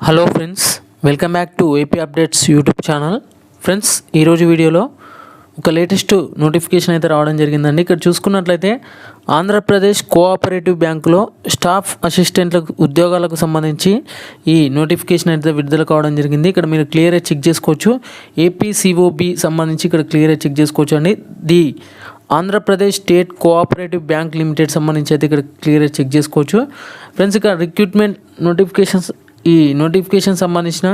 Hello friends, welcome back to AP updates YouTube channel. Friends, ఈరోజు వీడియోలో ఒక latest notification అయితే రావడం జరిగిందండి. ఇక్కడ చూసుకున్నట్లయితే ఆంధ్రప్రదేశ్ కోఆపరేటివ్ బ్యాంకులో స్టాఫ్ అసిస్టెంట్లకు ఉద్యోగాలకు సంబంధించి ఈ నోటిఫికేషన్ అయితే విడుదల కావడం జరిగింది. ఇక్కడ మీరు క్లియర్గా చెక్ చేసుకోవచ్చు. ఏపీసీఓబి సంబంధించి ఇక్కడ క్లియర్గా చెక్ చేసుకోవచ్చు అండి. The Andhra Pradesh state cooperative bank limited సంబంధించి అయితే ఇక్కడ క్లియర్గా చెక్ చేసుకోవచ్చు. ఫ్రెండ్స్, ఇక్కడ రిక్రూట్మెంట్ నోటిఫికేషన్స్, ఈ నోటిఫికేషన్ సంబంధించిన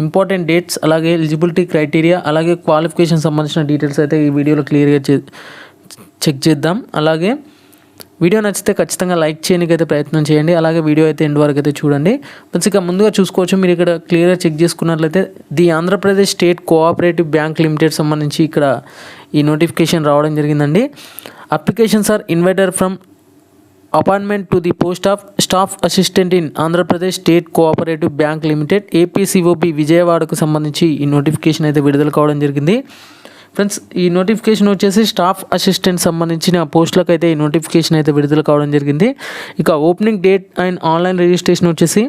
ఇంపార్టెంట్ డేట్స్, అలాగే ఎలిజిబిలిటీ క్రైటీరియా, అలాగే క్వాలిఫికేషన్ సంబంధించిన డీటెయిల్స్ అయితే ఈ వీడియోలో క్లియర్గా చెక్ చేద్దాం. అలాగే వీడియో నచ్చితే ఖచ్చితంగా లైక్ చేయడానికి అయితే ప్రయత్నం చేయండి. అలాగే వీడియో అయితే ఎండ్ వరకు అయితే చూడండి. ఫ్రెండ్స్, ఇక ముందుగా చూసుకోవచ్చు, మీరు ఇక్కడ క్లియర్గా చెక్ చేసుకున్నట్లయితే the Andhra Pradesh state cooperative bank limited సంబంధించి ఇక్కడ ఈ నోటిఫికేషన్ రావడం జరిగిందండి. Applications are invited from appointment to the post of staff assistant in Andhra Pradesh state cooperative bank limited APCOB విజయవాడకు సంబంధించి ఈ నోటిఫికేషన్ అయితే విడుదల కావడం జరిగింది. ఫ్రెండ్స్, ఈ నోటిఫికేషన్ వచ్చేసి స్టాఫ్ అసిస్టెంట్ సంబంధించిన పోస్టులకు అయితే ఈ నోటిఫికేషన్ అయితే విడుదల కావడం జరిగింది. ఇక opening date and online registration వచ్చేసి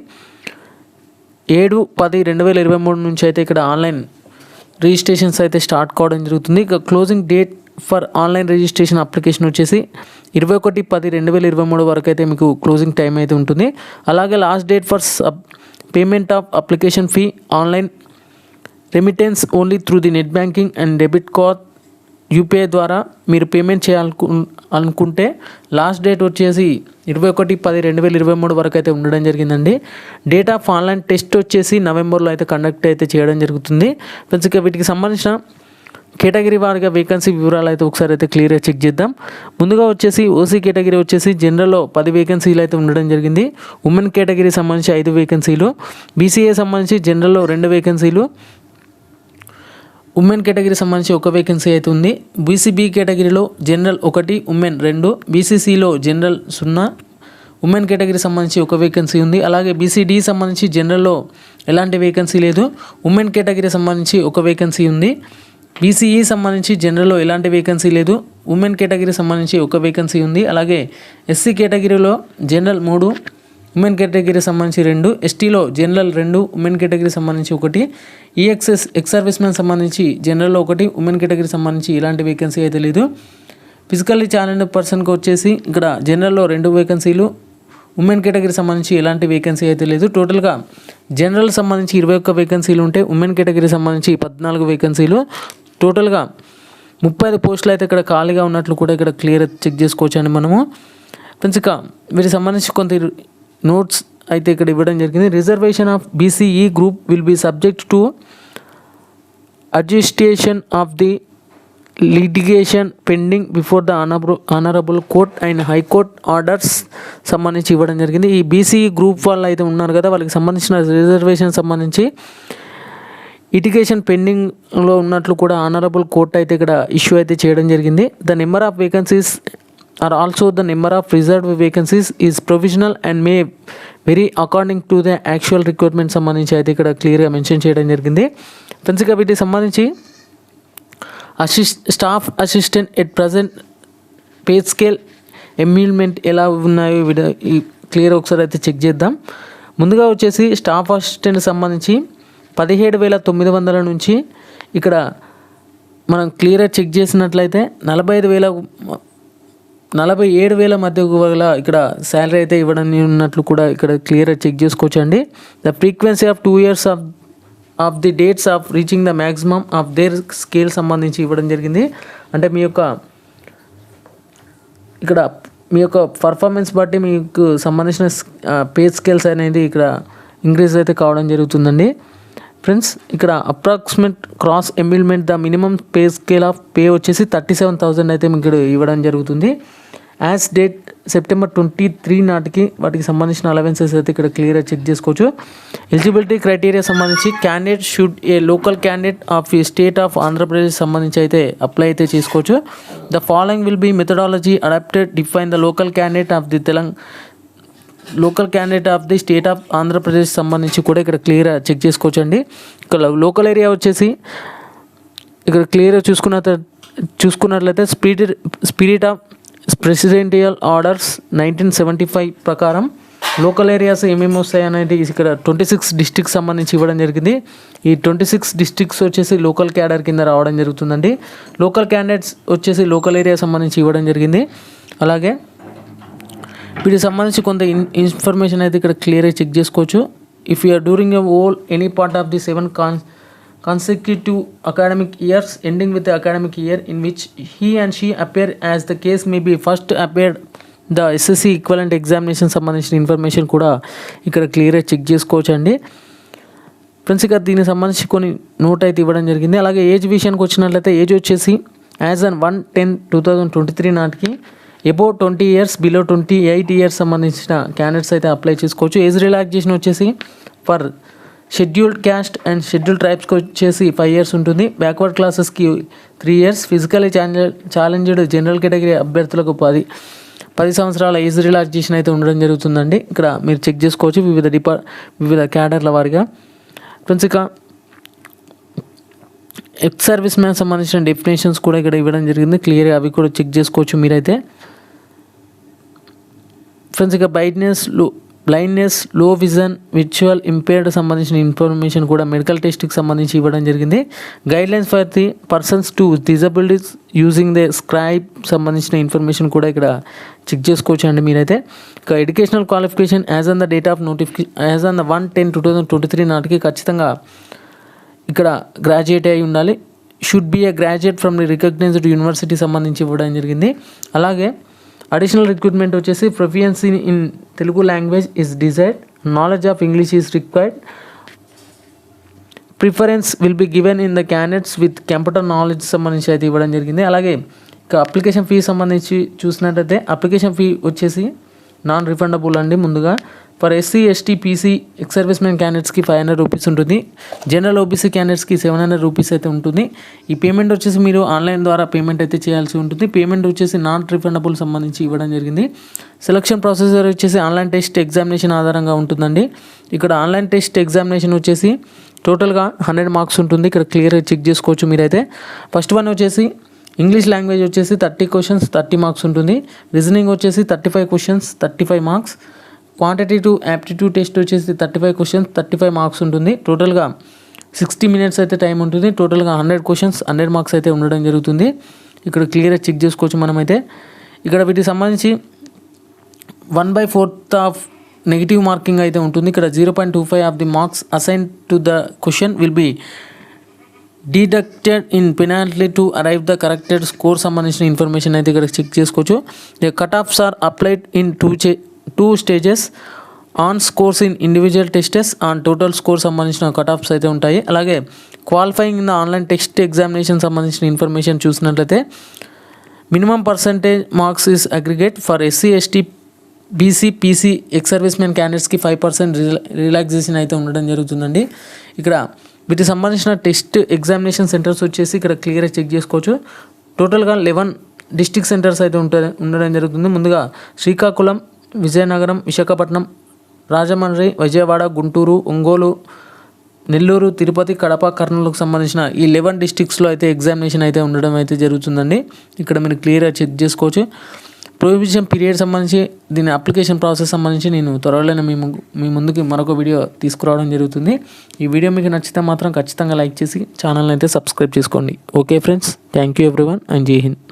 7/10/2023 నుంచి అయితే ఇక్కడ ఆన్లైన్ రిజిస్ట్రేషన్స్ అయితే స్టార్ట్ కావడం జరుగుతుంది. ఇక closing date for online registration application వచ్చేసి 21/10/2023 వరకు అయితే మీకు క్లోజింగ్ టైం అయితే ఉంటుంది. అలాగే last date for payment of application fee online remittance only through the net banking and debit card UPI ద్వారా మీరు పేమెంట్ చేయాలనుకుంటే లాస్ట్ డేట్ వచ్చేసి 21/10/2023 వరకు అయితే ఉండడం జరిగిందండి. డేట్ ఆఫ్ ఆన్లైన్ టెస్ట్ వచ్చేసి నవంబర్లో అయితే కండక్ట్ అయితే చేయడం జరుగుతుంది. ఫ్రెండ్స్, ఇక వీటికి సంబంధించిన కేటగిరీ వారిగా వేకెన్సీ వివరాలు అయితే ఒకసారి అయితే క్లియర్గా చెక్ చేద్దాం. ముందుగా వచ్చేసి ఓసీ కేటగిరీ వచ్చేసి జనరల్లో 10 వేకెన్సీలు అయితే ఉండడం జరిగింది. ఉమెన్ కేటగిరీ సంబంధించి 5 వేకెన్సీలు, బీసీఏ సంబంధించి జనరల్లో 2 వేకెన్సీలు, ఉమెన్ కేటగిరీ సంబంధించి 1 వేకెన్సీ అయితే ఉంది. బీసీబీ కేటగిరీలో జనరల్ 1, ఉమెన్ 2, బీసీసీలో జనరల్ 0, ఉమెన్ కేటగిరీ సంబంధించి 1 వేకెన్సీ ఉంది. అలాగే బీసీడీ సంబంధించి జనరల్లో ఎలాంటి వేకెన్సీ లేదు, ఉమెన్ కేటగిరీ సంబంధించి 1 వేకెన్సీ ఉంది. బీసీఈ సంబంధించి జనరల్లో ఎలాంటి వేకెన్సీ లేదు, ఉమెన్ కేటగిరీ సంబంధించి 1 వేకెన్సీ ఉంది. అలాగే ఎస్సీ కేటగిరీలో జనరల్ 3, ఉమెన్ కేటగిరీ సంబంధించి 2, ఎస్టీలో జనరల్ 2, ఉమెన్ కేటగిరీ సంబంధించి 1, ఈఎక్స్ఎస్ ఎక్స్ సర్వీస్ మ్యాన్ సంబంధించి జనరల్లో 1, ఉమెన్ కేటగిరీ సంబంధించి ఇలాంటి వేకెన్సీ అయితే లేదు. ఫిజికల్లీ ఛాలెంజ్డ్ పర్సన్కి వచ్చేసి ఇక్కడ జనరల్లో 2 వేకెన్సీలు, ఉమెన్ కేటగిరీ సంబంధించి ఎలాంటి వేకెన్సీ అయితే లేదు. టోటల్గా జనరల్ సంబంధించి 21 వేకెన్సీలు ఉంటే ఉమెన్ కేటగిరీ సంబంధించి 14 వేకెన్సీలు, టోటల్గా 35 పోస్టులు అయితే ఇక్కడ ఖాళీగా ఉన్నట్లు కూడా ఇక్కడ క్లియర్ చెక్ చేసుకోవచ్చు అండి మనము. ఫ్రెండ్స్, ఇక వీటికి సంబంధించి కొంత నోట్స్ అయితే ఇక్కడ ఇవ్వడం జరిగింది. Reservation of BCE group will be subject to adjustation of the litigation pending before the honourable court and high court orders సంబంధించి ఇవ్వడం జరిగింది. ఈ బీసీఈ గ్రూప్ వాళ్ళు అయితే ఉన్నారు కదా, వాళ్ళకి సంబంధించిన రిజర్వేషన్ సంబంధించి లిటిగేషన్ పెండింగ్లో ఉన్నట్లు కూడా ఆనరబుల్ కోర్ట్ అయితే ఇక్కడ ఇష్యూ అయితే చేయడం జరిగింది. The number of vacancies are also the number of reserved vacancies is provisional and may vary according to the actual recruitment సంబంధించి అయితే ఇక్కడ క్లియర్గా మెన్షన్ చేయడం జరిగింది. ఫ్రెండ్స్, ఇక వీటికి సంబంధించి staff assistant at present pay scale emolument ఎలా ఉన్నాయో క్లియర్ ఒకసారి అయితే చెక్ చేద్దాం. ముందుగా వచ్చేసి స్టాఫ్ అసిస్టెంట్ సంబంధించి 17,900 నుంచి ఇక్కడ మనం క్లియర్గా చెక్ చేసినట్లయితే 47,000 మధ్య ఇక్కడ శాలరీ అయితే ఇవ్వడం ఉన్నట్లు కూడా ఇక్కడ క్లియర్గా చెక్ చేసుకోవచ్చు అండి. The frequency of 2 years of the dates of reaching the maximum of their scale సంబంధించి ఇవ్వడం జరిగింది. అంటే మీ యొక్క పర్ఫార్మెన్స్ బట్టి మీకు సంబంధించిన పే స్కేల్స్ అనేది ఇక్కడ ఇంక్రీజ్ అయితే కావడం జరుగుతుందండి. ఫ్రెండ్స్, ఇక్కడ approximate cross emolument the minimum pay scale of pay వచ్చేసి 37,000 అయితే మీకు ఇక్కడ ఇవ్వడం జరుగుతుంది. యాజ్ డేట్ September 23 నాటికి వాటికి సంబంధించిన అలవెన్సెస్ అయితే ఇక్కడ క్లియర్గా చెక్ చేసుకోవచ్చు. ఎలిజిబిలిటీ క్రైటీరియా సంబంధించి candidate should a local candidate of ఈ స్టేట్ ఆఫ్ ఆంధ్రప్రదేశ్ సంబంధించి అయితే అప్లై అయితే చేసుకోవచ్చు. The following will be methodology adopted define the local candidate of the state of Andhra Pradesh సంబంధించి కూడా ఇక్కడ క్లియర్గా చెక్ చేసుకోవచ్చు అండి. ఇక్కడ లోకల్ ఏరియా వచ్చేసి ఇక్కడ క్లియర్గా చూసుకున్నట్లయితే స్పిరిట్ ఆఫ్ ప్రెసిడెంటియల్ ఆర్డర్స్ 1975 ప్రకారం లోకల్ ఏరియాస్ ఏమేమి వస్తాయి అనేది ఇక్కడ 26 డిస్ట్రిక్ట్స్ సంబంధించి ఇవ్వడం జరిగింది. ఈ 26 డిస్ట్రిక్ట్స్ వచ్చేసి లోకల్ క్యాడర్ కింద రావడం జరుగుతుందండి. లోకల్ క్యాండిడేట్స్ వచ్చేసి లోకల్ ఏరియా సంబంధించి ఇవ్వడం జరిగింది. అలాగే వీటికి సంబంధించి కొంత ఇన్ఫర్మేషన్ అయితే ఇక్కడ క్లియర్గా చెక్ చేసుకోవచ్చు. If you are during a whole any part of the 7 consecutive academic years ending with the academic year in which he and she appear as the case may be first appeared the SSC equivalent examination సంబంధించిన information కూడా ఇక్కడ క్లియర్గా check చేసుకోవచ్చు అండి. Friends ఇక దీనికి సంబంధించి కొన్ని నోట్ అయితే ఇవ్వడం జరిగింది. అలాగే ఏజ్ విషయానికి వచ్చినట్లయితే ఏజ్ వచ్చేసి యాజ్ ఆన్ 1/10/2023 నాటికి అబౌవ్ 20 years బిలో 28 years సంబంధించిన క్యాండిడేట్స్ అయితే అప్లై చేసుకోవచ్చు. ఏజ్ రిలాక్సేషన్ వచ్చేసి for scheduled caste and scheduled ట్రైబ్స్కి వచ్చేసి 5 years ఉంటుంది. బ్యాక్వర్డ్ క్లాసెస్కి 3 years, physically challenged general category అభ్యర్థులకు 10 సంవత్సరాల ఏజ్ రిలాక్సేషన్ అయితే ఉండడం జరుగుతుందండి. ఇక్కడ మీరు చెక్ చేసుకోవచ్చు వివిధ క్యాడర్ల వారిగా. ఫ్రెండ్స్ ఇక ఎక్స్ సర్వీస్ మ్యాన్ సంబంధించిన డెఫినేషన్స్ కూడా ఇక్కడ ఇవ్వడం జరిగింది క్లియర్గా, అవి కూడా చెక్ చేసుకోవచ్చు మీరైతే. ఫ్రెండ్స్ ఇక blindness, low vision, visual impaired సంబంధించిన ఇన్ఫర్మేషన్ కూడా మెడికల్ టెస్ట్కి సంబంధించి ఇవ్వడం జరిగింది. Guidelines for the persons to disabilities using the scribe సంబంధించిన ఇన్ఫర్మేషన్ కూడా ఇక్కడ చెక్ చేసుకోవచ్చు అండి మీరైతే. ఇక educational qualification as on the date of notification as on the 1/10/2023 నాటికి ఖచ్చితంగా ఇక్కడ గ్రాడ్యుయేట్ అయి ఉండాలి. Should be a graduate from the recognized university సంబంధించి ఇవ్వడం జరిగింది. అలాగే అడిషనల్ రిక్రూట్మెంట్ వచ్చేసి proficiency in Telugu language is desired, knowledge of English is required, preference will be given in the candidates with computer knowledge సంబంధించి అయితే ఇవ్వడం జరిగింది. అలాగే ఇక అప్లికేషన్ ఫీ సంబంధించి చూసినట్టయితే అప్లికేషన్ ఫీ వచ్చేసి నాన్ రిఫండబుల్ అండి. ముందుగా for SC, ST, PC, ex service man క్యాండిడేట్స్కి 500 రూపీస్ ఉంటుంది. జనరల్ ఓబీసీ క్యాండిడేట్స్కి 700 రూపీస్ అయితే ఉంటుంది. ఈ పేమెంట్ వచ్చేసి మీరు ఆన్లైన్ ద్వారా పేమెంట్ అయితే చేయాల్సి ఉంటుంది. పేమెంట్ వచ్చేసి నాన్ రిఫండబుల్ సంబంధించి ఇవ్వడం జరిగింది. సెలక్షన్ ప్రాసెసర్ వచ్చేసి ఆన్లైన్ టెస్ట్ ఎగ్జామినేషన్ ఆధారంగా ఉంటుందండి. ఇక్కడ ఆన్లైన్ టెస్ట్ ఎగ్జామినేషన్ వచ్చేసి టోటల్గా 100 మార్క్స్ ఉంటుంది. ఇక్కడ క్లియర్గా చెక్ చేసుకోవచ్చు మీరైతే. ఫస్ట్ వన్ వచ్చేసి ఇంగ్లీష్ లాంగ్వేజ్ వచ్చేసి 30 questions 30 మార్క్స్ ఉంటుంది. రీజనింగ్ వచ్చేసి 35 questions 35 marks. Quantitative aptitude test వచ్చేసి 35 questions 35 మార్క్స్ ఉంటుంది. టోటల్గా 60 minutes అయితే టైం ఉంటుంది. టోటల్గా 100 questions 100 మార్క్స్ అయితే ఉండడం జరుగుతుంది. ఇక్కడ క్లియర్గా చెక్ చేసుకోవచ్చు మనమైతే. ఇక్కడ వీటికి సంబంధించి 1/4 ఆఫ్ నెగిటివ్ మార్కింగ్ అయితే ఉంటుంది. ఇక్కడ 0.25 off the marks assign to the question will be deducted in penalty to arrive the corrected score సంబంధించిన ఇన్ఫర్మేషన్ అయితే ఇక్కడ చెక్ చేసుకోవచ్చు. The cut offs are applied in two stages on scores in individual tests on total score సంబంధించిన cut offs అయితే ఉంటాయి. అలాగే qualifying in the online test examination సంబంధించిన information చూసినట్లయితే minimum percentage marks is aggregate for SC, ST, BC, PC, ex service man క్యాండిడేట్స్కి 5% relaxation అయితే ఉండడం జరుగుతుందండి. ఇక్కడ వీటికి సంబంధించిన టెస్ట్ ఎగ్జామినేషన్ సెంటర్స్ వచ్చేసి ఇక్కడ క్లియర్గా చెక్ చేసుకోవచ్చు. టోటల్గా 11 డిస్ట్రిక్ట్ సెంటర్స్ అయితే ఉండడం జరుగుతుంది. ముందుగా శ్రీకాకుళం, విజయనగరం, విశాఖపట్నం, రాజమండ్రి, విజయవాడ, గుంటూరు, ఒంగోలు, నెల్లూరు, తిరుపతి, కడప, కర్నూలుకు సంబంధించిన ఈ 11 డిస్ట్రిక్ట్స్లో అయితే ఎగ్జామినేషన్ అయితే ఉండడం అయితే జరుగుతుందండి. ఇక్కడ మీరు క్లియర్గా చెక్ చేసుకోవచ్చు. ప్రొవిజన్ పీరియడ్ సంబంధించి దీని అప్లికేషన్ ప్రాసెస్ సంబంధించి నేను త్వరలోనే మీ ముందుకి మరొక వీడియో తీసుకురావడం జరుగుతుంది. ఈ వీడియో మీకు నచ్చితే మాత్రం ఖచ్చితంగా లైక్ చేసి ఛానల్ని అయితే సబ్స్క్రైబ్ చేసుకోండి. Okay friends, thank you everyone and జై హింద్.